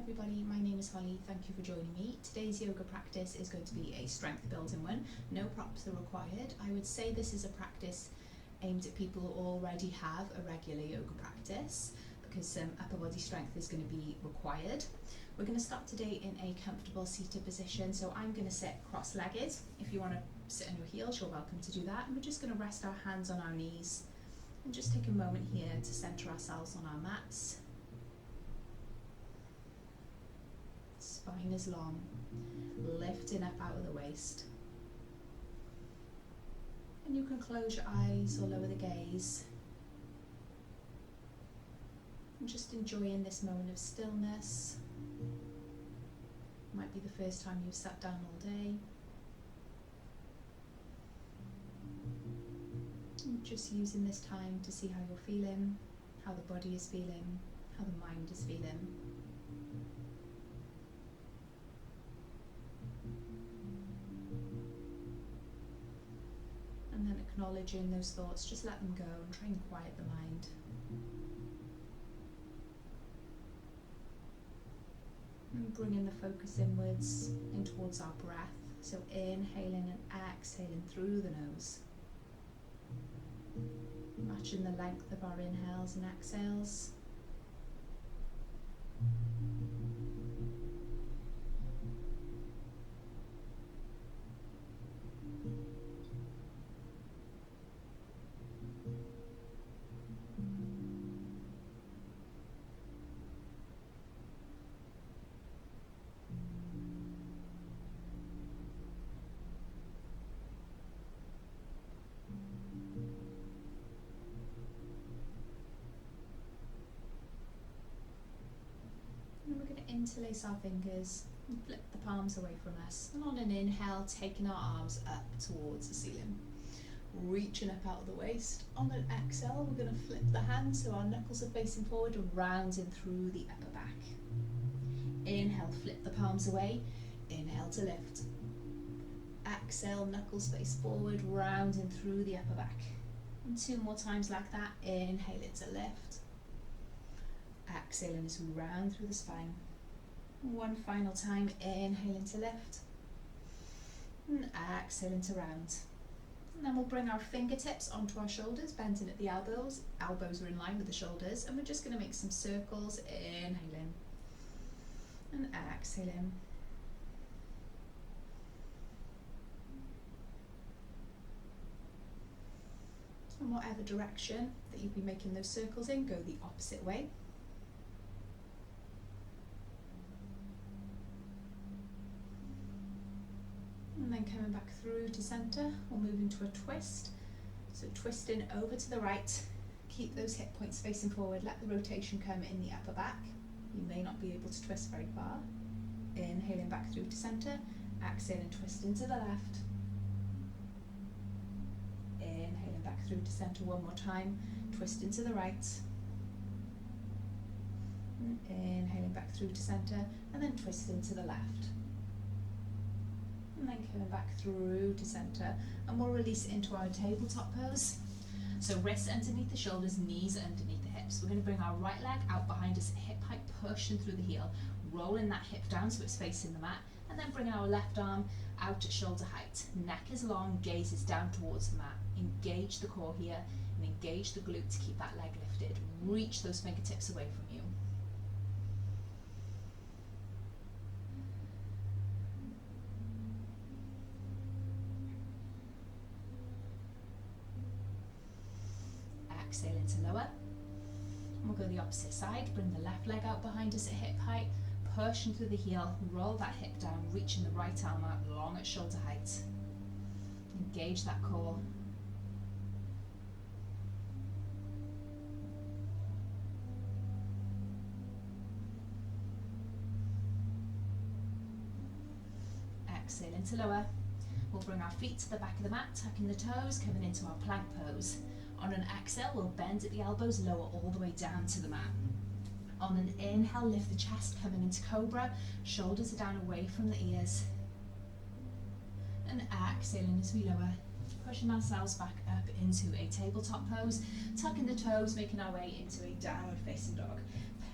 everybody, my name is Holly, thank you for joining me. Today's yoga practice is going to be a strength building one. No props are required. I would say this is a practice aimed at people who already have a regular yoga practice because some upper body strength is going to be required. We're going to start today in a comfortable seated position, so I'm going to sit cross-legged. If you want to sit on your heels, you're welcome to do that. And we're just going to rest our hands on our knees and just take a moment here to centre ourselves on our mats. Spine is long, lifting up out of the waist. And you can close your eyes or lower the gaze. And just enjoying this moment of stillness. Might be the first time you've sat down all day. And just using this time to see how you're feeling, how the body is feeling, how the mind is feeling. And then acknowledging those thoughts, just let them go and try and quiet the mind. And bringing the focus inwards, in towards our breath. So inhaling and exhaling through the nose. Matching the length of our inhales and exhales. And we're going to interlace our fingers and flip the palms away from us. And on an inhale, taking our arms up towards the ceiling. Reaching up out of the waist. On an exhale, we're going to flip the hands so our knuckles are facing forward and rounding through the upper back. Inhale, flip the palms away. Inhale to lift. Exhale, knuckles face forward, rounding through the upper back. And two more times like that. Inhale it to lift. Exhaling as we round through the spine. One final time, inhaling to lift. And exhaling to round. And then we'll bring our fingertips onto our shoulders, bending at the elbows. Elbows are in line with the shoulders. And we're just going to make some circles, inhaling. And exhaling. And whatever direction that you'd be making those circles in, go the opposite way. And then coming back through to centre, we'll move into a twist. So twisting over to the right, keep those hip points facing forward, let the rotation come in the upper back. You may not be able to twist very far. Inhaling back through to centre, exhaling, twisting to the left. Inhaling back through to centre one more time, twisting to the right. And inhaling back through to centre, and then twisting to the left. And then coming back through to centre, and we'll release into our tabletop pose. So wrists underneath the shoulders, knees underneath the hips. We're going to bring our right leg out behind us, hip height, pushing through the heel, rolling that hip down so it's facing the mat, and then bringing our left arm out at shoulder height. Neck is long, gaze is down towards the mat. Engage the core here, and engage the glute to keep that leg lifted. Reach those fingertips away from you. Exhaling to lower. And we'll go the opposite side. Bring the left leg out behind us at hip height, pushing through the heel, roll that hip down, reaching the right arm out long at shoulder height. Engage that core. Exhaling to lower. We'll bring our feet to the back of the mat, tucking the toes, coming into our plank pose. On an exhale, we'll bend at the elbows, lower all the way down to the mat. On an inhale, lift the chest, coming into cobra. Shoulders are down away from the ears. And exhaling as we lower, pushing ourselves back up into a tabletop pose, tucking the toes, making our way into a downward facing dog.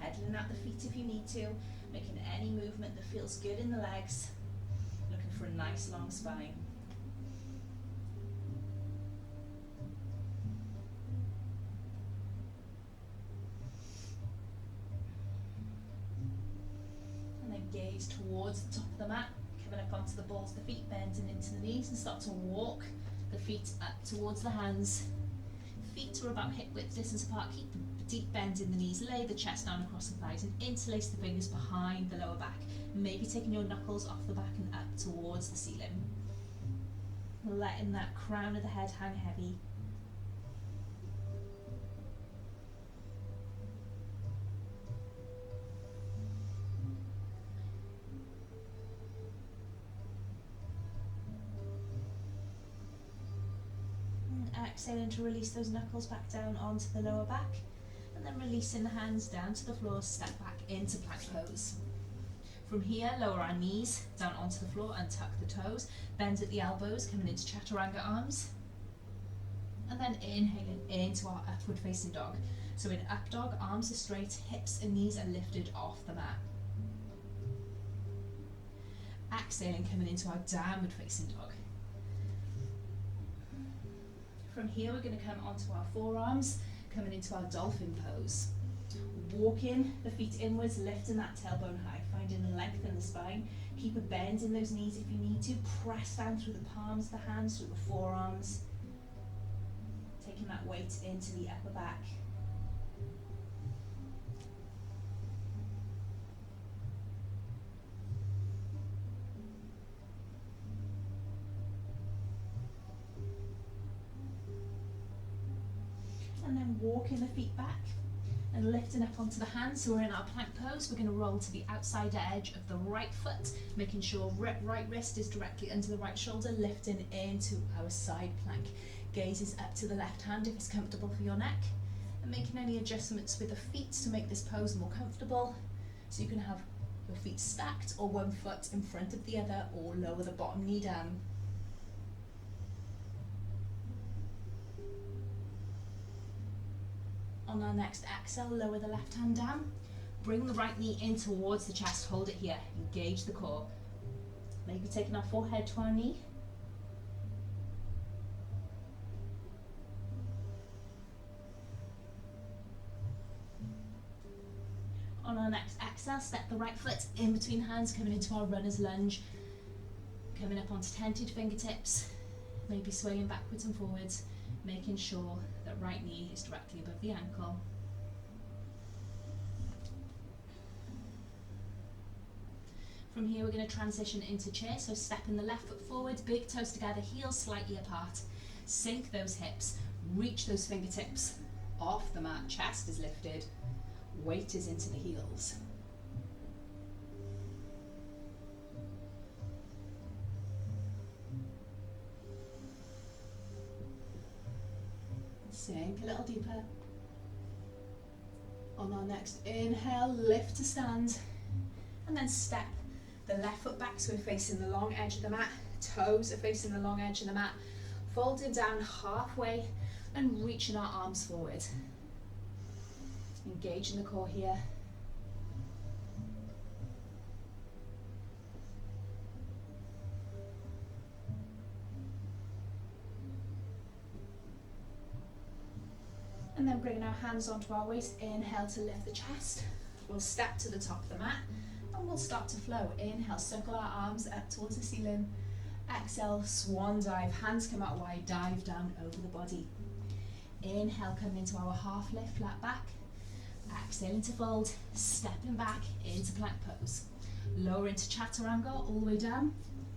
Pedaling out the feet if you need to, Making any movement that feels good in the legs. Looking for a nice long spine. And then gaze towards the top of the mat, coming up onto the balls of the feet, bending into the knees, and start to walk the feet up towards the hands. Feet are about hip width distance apart. Keep the deep bend in the knees, lay the chest down across the thighs and interlace the fingers behind the lower back. Maybe taking your knuckles off the back and up towards the ceiling. Letting that crown of the head hang heavy. Exhaling to release those knuckles back down onto the lower back, and then releasing the hands down to the floor, step back into plank pose. From here, lower our knees down onto the floor and tuck the toes, bend at the elbows, coming into chaturanga arms, and then inhaling into our upward facing dog. So in up dog, arms are straight, hips and knees are lifted off the mat. Exhaling, coming into our downward facing dog. From here, we're going to come onto our forearms, coming into our dolphin pose. Walking the feet inwards, lifting that tailbone high, finding length in the spine. Keep a bend in those knees if you need to. Press down through the palms of the hands, through the forearms. Taking that weight into the upper back. And then walking the feet back and lifting up onto the hands. So we're in our plank pose. We're going to roll to the outside edge of the right foot, making sure right wrist is directly under the right shoulder, lifting into our side plank. Gazes up to the left hand if it's comfortable for your neck, and making any adjustments with the feet to make this pose more comfortable. So you can have your feet stacked or one foot in front of the other, or lower the bottom knee down. On our next exhale, lower the left hand down. Bring the right knee in towards the chest, hold it here, engage the core. Maybe taking our forehead to our knee. On our next exhale, step the right foot in between hands, coming into our runner's lunge. Coming up onto tented fingertips, maybe swaying backwards and forwards, making sure that right knee is directly above the ankle. From here, we're going to transition into chair, so stepping the left foot forward, big toes together, heels slightly apart. Sink those hips, reach those fingertips off the mat, chest is lifted, weight is into the heels. Sink a little deeper. On our next inhale, lift to stand, and then step the left foot back so we're facing the long edge of the mat, toes are facing the long edge of the mat, folding down halfway and reaching our arms forward. Engaging the core here. And then bringing our hands onto our waist, inhale to lift the chest. We'll step to the top of the mat and we'll start to flow. Inhale, circle our arms up towards the ceiling. Exhale, swan dive, hands come out wide, dive down over the body. Inhale, coming into our half lift, flat back. Exhale into fold, stepping back into plank pose. Lower into chaturanga, all the way down.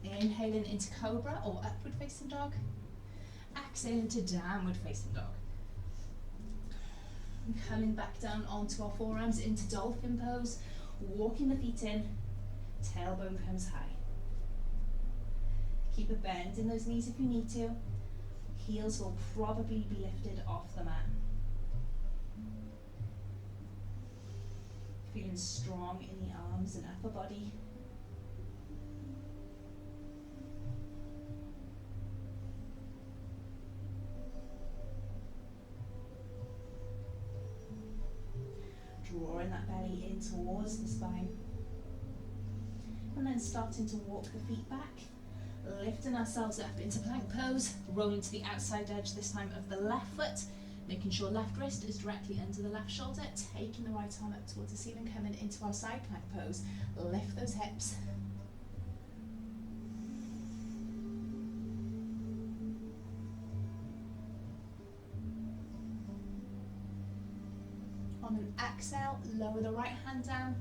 Inhaling into cobra or upward facing dog. Exhaling to downward facing dog. And coming back down onto our forearms into dolphin pose. Walking the feet in, tailbone comes high. Keep a bend in those knees if you need to. Heels will probably be lifted off the mat. Feeling strong in the arms and upper body. Drawing that belly in towards the spine. and starting to walk the feet back. Lifting ourselves up into plank pose, rolling to the outside edge this time of the left foot, making sure left wrist is directly under the left shoulder, taking the right arm up towards the ceiling, coming into our side plank pose. Lift those hips. On an exhale, lower the right hand down,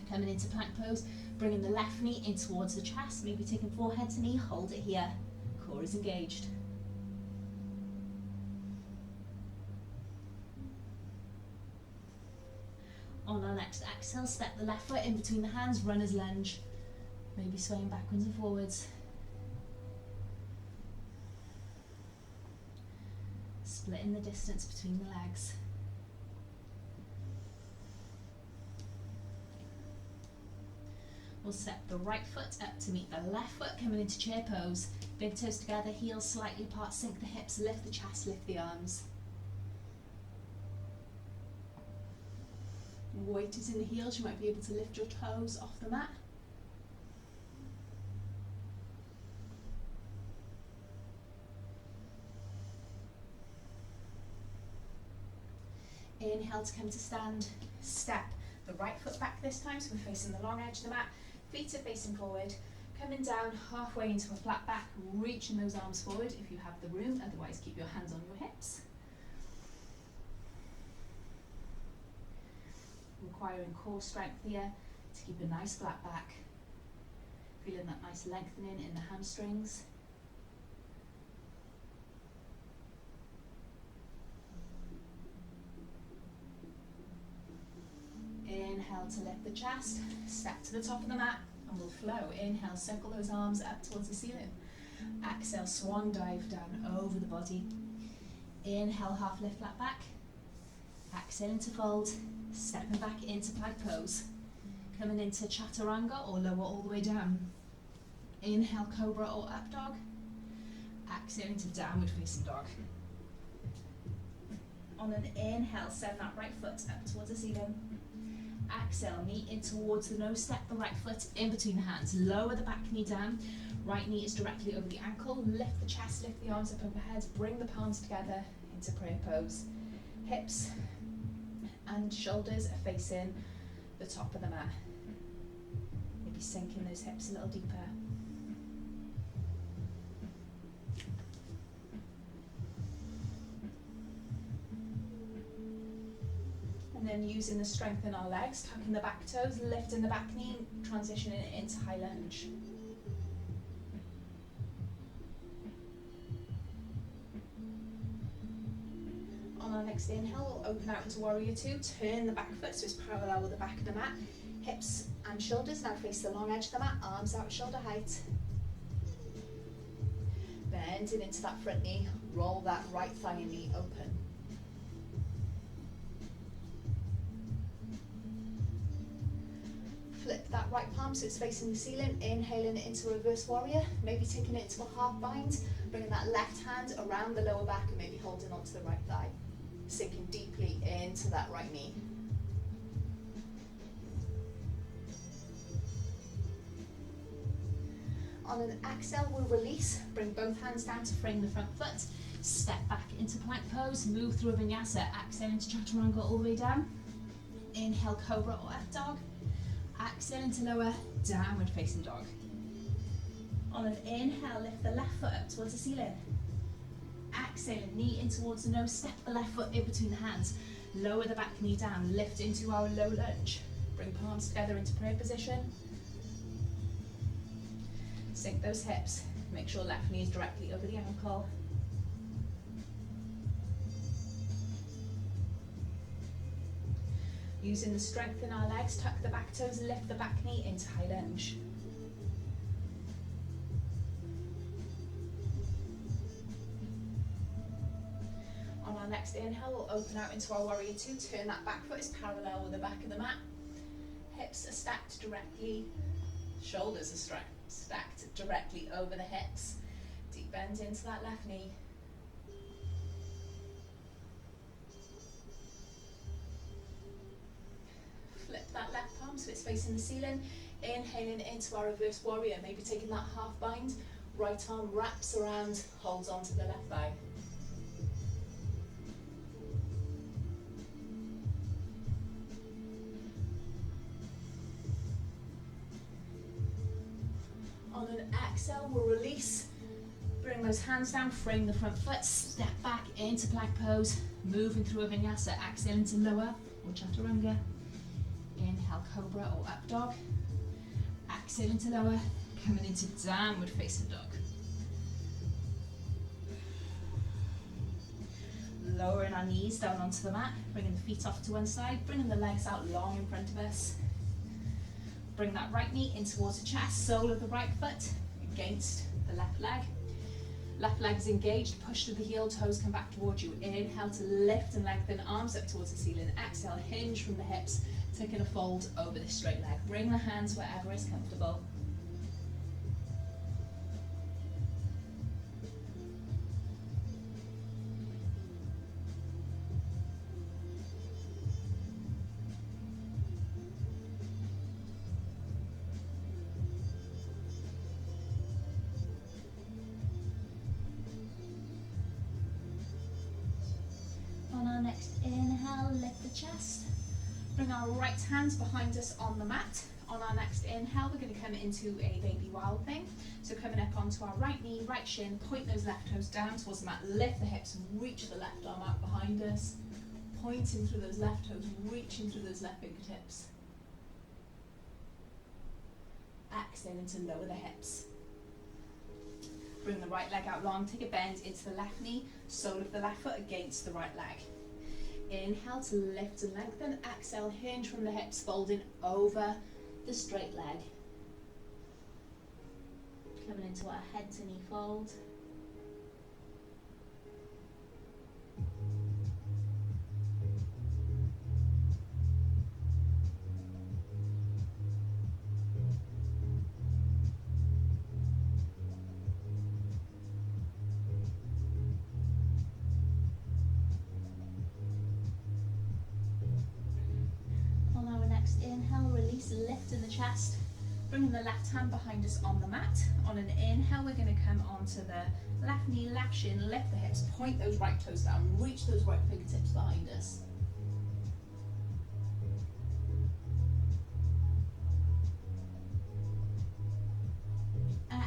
coming into plank pose, bringing the left knee in towards the chest, maybe taking forehead to knee, hold it here, core is engaged. On our next exhale, step the left foot in between the hands, runner's lunge, maybe swaying backwards and forwards. Splitting the distance between the legs. We'll step the right foot up to meet the left foot, coming into chair pose. Big toes together, heels slightly apart, sink the hips, lift the chest, lift the arms. Weight is in the heels, you might be able to lift your toes off the mat. Inhale to come to stand, step the right foot back this time, so we're facing the long edge of the mat, feet are facing forward, coming down halfway into a flat back, reaching those arms forward if you have the room, otherwise keep your hands on your hips. Requiring core strength here to keep a nice flat back, feeling that nice lengthening in the hamstrings. Inhale to lift the chest, step to the top of the mat and we'll flow. Inhale, circle those arms up towards the ceiling. Exhale, swan dive down over the body. Inhale, half lift, flat back. Exhale into fold, stepping back into plank pose. Coming into chaturanga or lower all the way down. Inhale, cobra or up dog. Exhale into downward facing dog. On an inhale, send that right foot up towards the ceiling. Exhale, knee in towards the nose, step the right foot in between the hands, lower the back knee down, right knee is directly over the ankle, lift the chest, lift the arms up overhead, bring the palms together into prayer pose. Hips and shoulders are facing the top of the mat. Maybe sinking those hips a little deeper. And then using the strength in our legs, tucking the back toes, lifting the back knee, transitioning it into high lunge. On our next inhale, we'll open out into warrior two, turn the back foot so it's parallel with the back of the mat. Hips and shoulders now face the long edge of the mat, arms out shoulder height. Bending into that front knee, roll that right thigh and knee open. Flip that right palm so it's facing the ceiling, inhaling it into reverse warrior, maybe taking it into a half bind, bringing that left hand around the lower back and maybe holding onto the right thigh, sinking deeply into that right knee. On an exhale, we'll release, bring both hands down to frame the front foot, step back into plank pose, move through a vinyasa, exhale into chaturanga all the way down, inhale cobra or up dog, exhale into lower downward facing dog. On an inhale, lift the left foot up towards the ceiling. Exhale, knee in towards the nose, step the left foot in between the hands, lower the back knee down, lift into our low lunge. Bring palms together into prayer position. Sink those hips, make sure left knee is directly over the ankle. Using the strength in our legs, tuck the back toes, lift the back knee into high lunge. On our next inhale, we'll open out into our warrior two, turn that back foot is parallel with the back of the mat. Hips are stacked directly, shoulders are stacked directly over the hips. Deep bend into that left knee. Flip that left palm so so it's facing the ceiling. Inhaling into our reverse warrior, maybe taking that half bind, right arm wraps around, holds onto the left thigh. On an exhale, we'll release. Bring those hands down, frame the front foot, step back into plank pose, moving through a vinyasa. Exhale into lower or chaturanga. Inhale, cobra or up dog. Exhale into lower, coming into downward facing dog. Lowering our knees down onto the mat, bringing the feet off to one side, bringing the legs out long in front of us. Bring that right knee in towards the chest, sole of the right foot against the left leg. Left leg is engaged, push through the heel, toes come back towards you. Inhale to lift and lengthen, arms up towards the ceiling. Exhale, hinge from the hips, taking a fold over the straight leg. Bring the hands wherever is comfortable. On our next inhale, lift the chest. Bring our right hands behind us on the mat. On our next inhale, we're going to come into a baby wild thing. So coming up onto our right knee, right shin, point those left toes down towards the mat, lift the hips, reach the left arm out behind us, pointing through those left toes, reaching through those left fingertips. Exhaling to lower the hips. Bring the right leg out long, take a bend into the left knee, sole of the left foot against the right leg. Inhale to lift and lengthen, exhale, hinge from the hips, folding over the straight leg. Coming into our head to knee fold. Inhale, release, lift in the chest, bringing the left hand behind us on the mat. On an inhale, we're going to come onto the left knee, left shin, lift the hips, point those right toes down, reach those right fingertips behind us.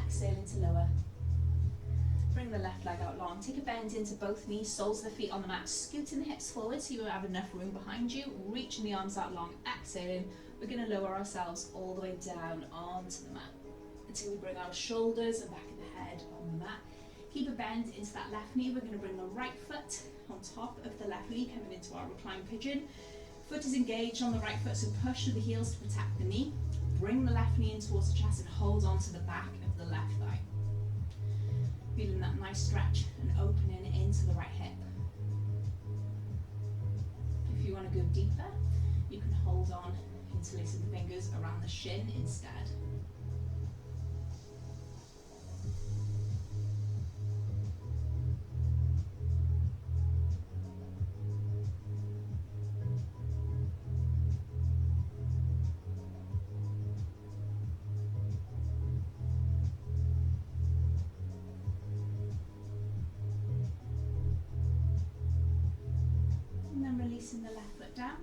Exhale into lower. Bring the left leg out long, take a bend into both knees, soles of the feet on the mat, scooting the hips forward so you have enough room behind you, reaching the arms out long, exhaling. We're going to lower ourselves all the way down onto the mat until we bring our shoulders and back of the head on the mat. Keep a bend into that left knee. We're going to bring the right foot on top of the left knee, coming into our recline pigeon. Foot is engaged on the right foot, so push through the heels to protect the knee. Bring the left knee in towards the chest and hold on to the back of the left thigh. Feeling that nice stretch and opening into the right hip. If you want to go deeper, you can hold on, interlacing the fingers around the shin instead. Releasing the left foot down.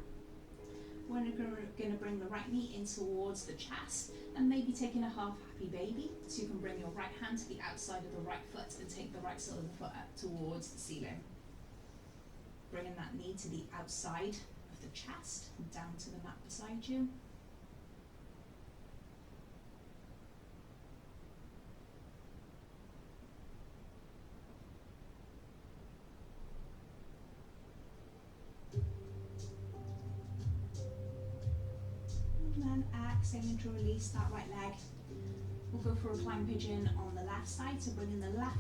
We're going to bring the right knee in towards the chest and maybe taking a half happy baby. So you can bring your right hand to the outside of the right foot and take the right sole of the foot up towards the ceiling. Bringing that knee to the outside of the chest and down to the mat beside you. Exhaling to release that right leg. We'll go for a recline pigeon on the left side, so bringing the left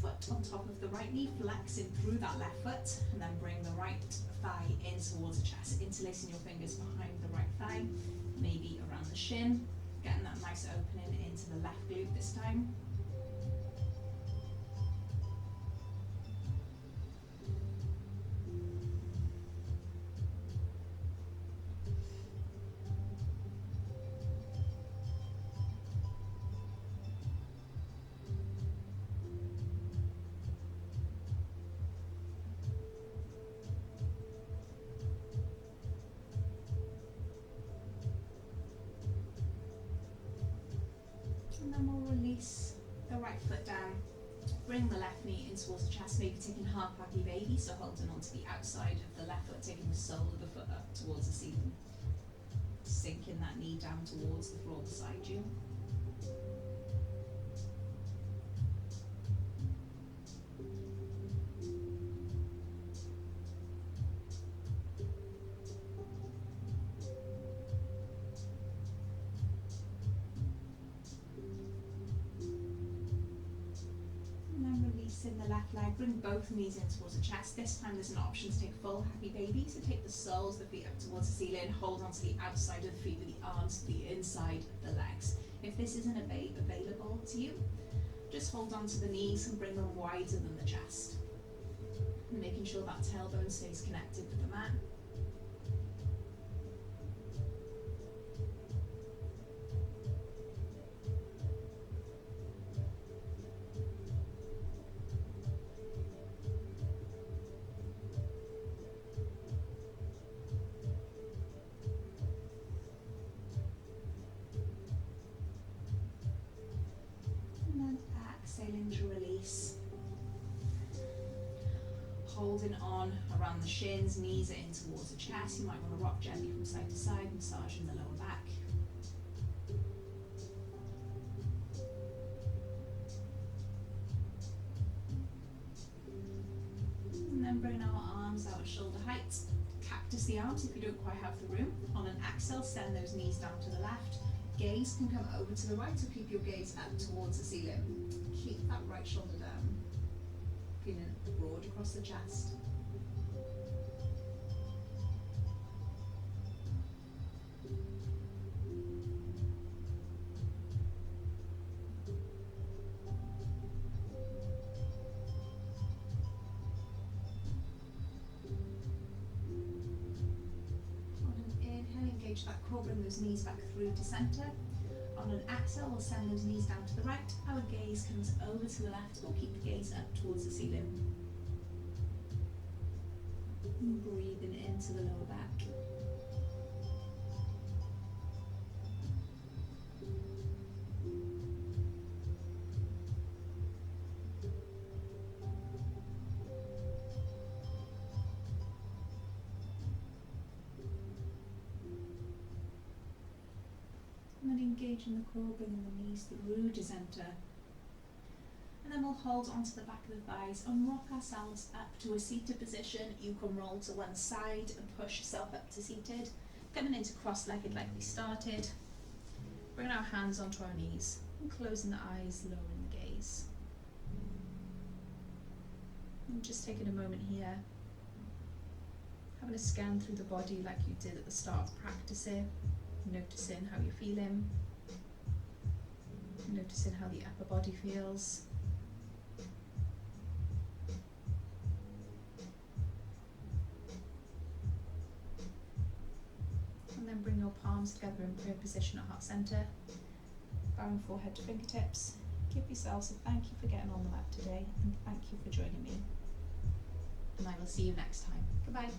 foot on top of the right knee, flexing through that left foot, and then bring the right thigh in towards the chest, interlacing your fingers behind the right thigh, maybe around the shin, getting that nice opening into the left glute this time. then we'll release the right foot down. Bring the left knee in towards the chest, maybe taking half happy baby, so holding onto the outside of the left foot, taking the sole of the foot up towards the ceiling. Sinking that knee down towards the floor beside you. In the left leg, bring both knees in towards the chest. This time there's an option to take full happy baby, so take the soles of the feet up towards the ceiling, hold onto the outside of the feet with the arms to the inside of the legs. If this isn't available to you, just hold onto the knees and bring them wider than the chest, and making sure that tailbone stays connected with the mat. Exhaling to release. Holding on around the shins, knees are in towards the chest. You might want to rock gently from side to side, massaging the lower back. And then bring our arms out at shoulder height. Cactus the arms if you don't quite have the room. On an exhale, send those knees down to the left. Gaze can come over to the right, so keep your gaze up towards the ceiling. Keep that right shoulder down, feeling broad across the chest. On an inhale, engage that core, bring those knees back through to center. On an exhale, we'll send those knees down to the right. Our gaze comes over to the left. We'll keep the gaze up towards the ceiling. And breathing into the lower back. And then engaging the core, bringing the knees through to center. And then we'll hold onto the back of the thighs and rock ourselves up to a seated position. You can roll to one side and push yourself up to seated. Coming into cross-legged like we started. Bringing our hands onto our knees and closing the eyes, lowering the gaze. And just taking a moment here, having a scan through the body like you did at the start of practicing. Noticing how you're feeling, noticing how the upper body feels. And then bring your palms together in prayer position at heart center, bowing forehead to fingertips. Give yourselves a thank you for getting on the mat today, and thank you for joining me. And I will see you next time. Goodbye.